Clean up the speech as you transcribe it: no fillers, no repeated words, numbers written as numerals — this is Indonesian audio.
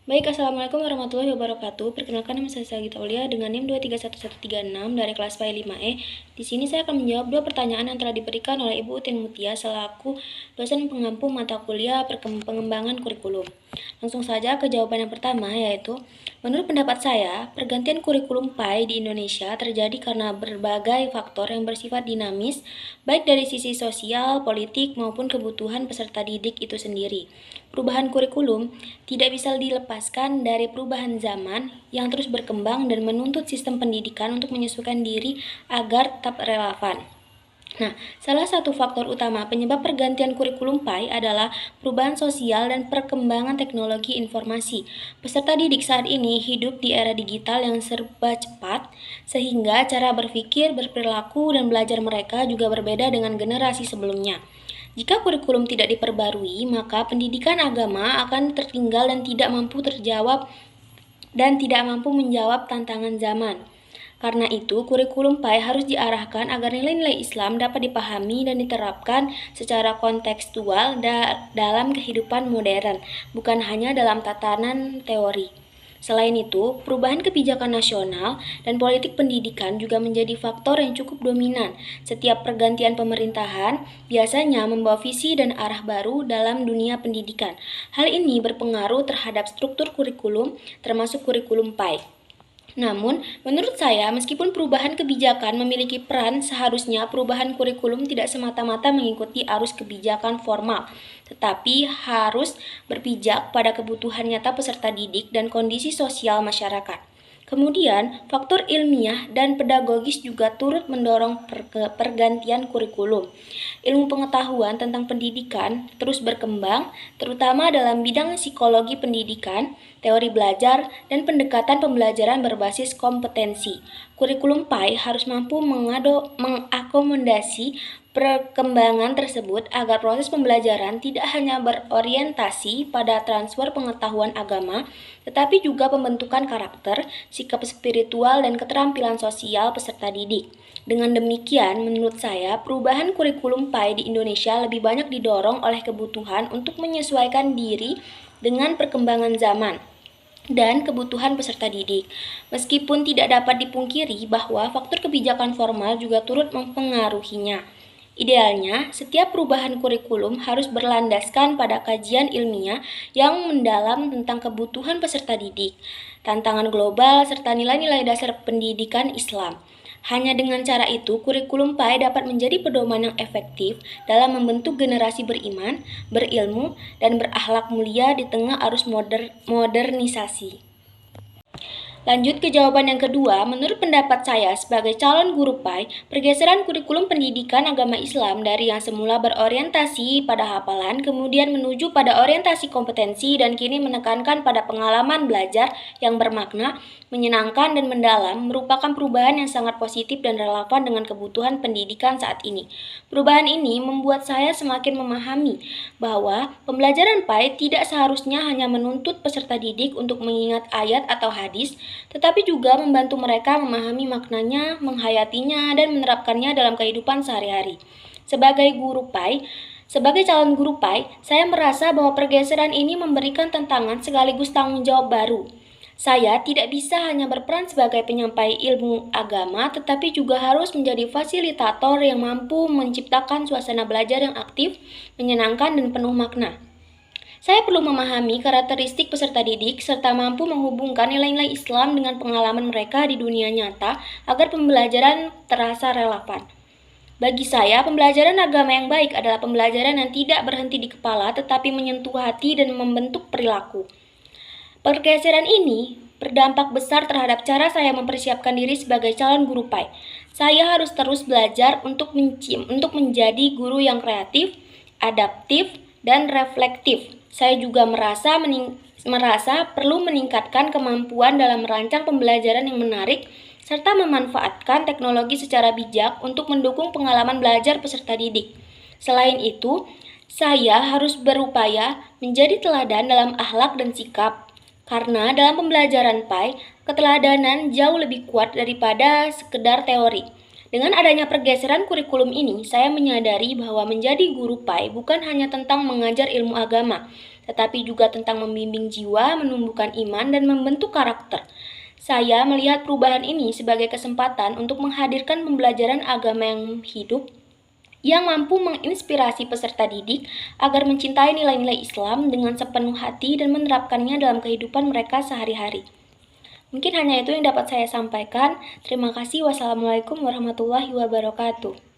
Baik, Assalamualaikum warahmatullahi wabarakatuh. Perkenalkan, nama saya Sagita Aulia dengan NIM 231136 dari kelas PAI 5E. Di sini saya akan menjawab dua pertanyaan yang telah diberikan oleh Ibu Utin Mutia selaku dosen pengampu mata kuliah pengembangan kurikulum. Langsung saja ke jawaban yang pertama, yaitu menurut pendapat saya, pergantian kurikulum PAI di Indonesia terjadi karena berbagai faktor yang bersifat dinamis, baik dari sisi sosial, politik, maupun kebutuhan peserta didik itu sendiri. Perubahan kurikulum tidak bisa dilepaskan dari perubahan zaman yang terus berkembang dan menuntut sistem pendidikan untuk menyesuaikan diri agar tetap relevan. Nah, salah satu faktor utama penyebab pergantian kurikulum PAI adalah perubahan sosial dan perkembangan teknologi informasi. Peserta didik saat ini hidup di era digital yang serba cepat, sehingga cara berpikir, berperilaku, dan belajar mereka juga berbeda dengan generasi sebelumnya. Jika kurikulum tidak diperbarui, maka pendidikan agama akan tertinggal dan tidak mampu menjawab tantangan zaman. Karena itu, kurikulum PAI harus diarahkan agar nilai-nilai Islam dapat dipahami dan diterapkan secara kontekstual dalam kehidupan modern, bukan hanya dalam tatanan teori. Selain itu, perubahan kebijakan nasional dan politik pendidikan juga menjadi faktor yang cukup dominan. Setiap pergantian pemerintahan biasanya membawa visi dan arah baru dalam dunia pendidikan. Hal ini berpengaruh terhadap struktur kurikulum, termasuk kurikulum PAI. Namun, menurut saya, meskipun perubahan kebijakan memiliki peran, seharusnya perubahan kurikulum tidak semata-mata mengikuti arus kebijakan formal, tetapi harus berpijak pada kebutuhan nyata peserta didik dan kondisi sosial masyarakat. Kemudian, faktor ilmiah dan pedagogis juga turut mendorong pergantian kurikulum. Ilmu pengetahuan tentang pendidikan terus berkembang, terutama dalam bidang psikologi pendidikan, teori belajar, dan pendekatan pembelajaran berbasis kompetensi. Kurikulum PAI harus mampu mengakomodasi perkembangan tersebut agar proses pembelajaran tidak hanya berorientasi pada transfer pengetahuan agama, tetapi juga pembentukan karakter, sikap spiritual, dan keterampilan sosial peserta didik. Dengan demikian, menurut saya, perubahan kurikulum PAI di Indonesia lebih banyak didorong oleh kebutuhan untuk menyesuaikan diri dengan perkembangan zaman dan kebutuhan peserta didik. Meskipun tidak dapat dipungkiri bahwa faktor kebijakan formal juga turut mempengaruhinya. Idealnya, setiap perubahan kurikulum harus berlandaskan pada kajian ilmiah yang mendalam tentang kebutuhan peserta didik, tantangan global, serta nilai-nilai dasar pendidikan Islam. Hanya dengan cara itu, kurikulum PAI dapat menjadi pedoman yang efektif dalam membentuk generasi beriman, berilmu, dan berakhlak mulia di tengah arus modernisasi. Lanjut ke jawaban yang kedua, menurut pendapat saya sebagai calon guru PAI, pergeseran kurikulum pendidikan agama Islam dari yang semula berorientasi pada hafalan, kemudian menuju pada orientasi kompetensi dan kini menekankan pada pengalaman belajar yang bermakna, menyenangkan, dan mendalam, merupakan perubahan yang sangat positif dan relevan dengan kebutuhan pendidikan saat ini. Perubahan ini membuat saya semakin memahami bahwa pembelajaran PAI tidak seharusnya hanya menuntut peserta didik untuk mengingat ayat atau hadis, tetapi juga membantu mereka memahami maknanya, menghayatinya, dan menerapkannya dalam kehidupan sehari-hari. Sebagai calon guru PAI, saya merasa bahwa pergeseran ini memberikan tantangan sekaligus tanggung jawab baru. Saya tidak bisa hanya berperan sebagai penyampai ilmu agama, tetapi juga harus menjadi fasilitator yang mampu menciptakan suasana belajar yang aktif, menyenangkan, dan penuh makna. Saya perlu memahami karakteristik peserta didik serta mampu menghubungkan nilai-nilai Islam dengan pengalaman mereka di dunia nyata agar pembelajaran terasa relevan. Bagi saya, pembelajaran agama yang baik adalah pembelajaran yang tidak berhenti di kepala tetapi menyentuh hati dan membentuk perilaku. Pergeseran ini berdampak besar terhadap cara saya mempersiapkan diri sebagai calon guru PAI. Saya harus terus belajar untuk menjadi guru yang kreatif, adaptif, dan reflektif. Saya juga merasa perlu meningkatkan kemampuan dalam merancang pembelajaran yang menarik serta memanfaatkan teknologi secara bijak untuk mendukung pengalaman belajar peserta didik. Selain itu, saya harus berupaya menjadi teladan dalam akhlak dan sikap, karena dalam pembelajaran PAI, keteladanan jauh lebih kuat daripada sekedar teori. Dengan adanya pergeseran kurikulum ini, saya menyadari bahwa menjadi guru PAI bukan hanya tentang mengajar ilmu agama, tetapi juga tentang membimbing jiwa, menumbuhkan iman, dan membentuk karakter. Saya melihat perubahan ini sebagai kesempatan untuk menghadirkan pembelajaran agama yang hidup, yang mampu menginspirasi peserta didik agar mencintai nilai-nilai Islam dengan sepenuh hati dan menerapkannya dalam kehidupan mereka sehari-hari. Mungkin hanya itu yang dapat saya sampaikan. Terima kasih. Wassalamualaikum warahmatullahi wabarakatuh.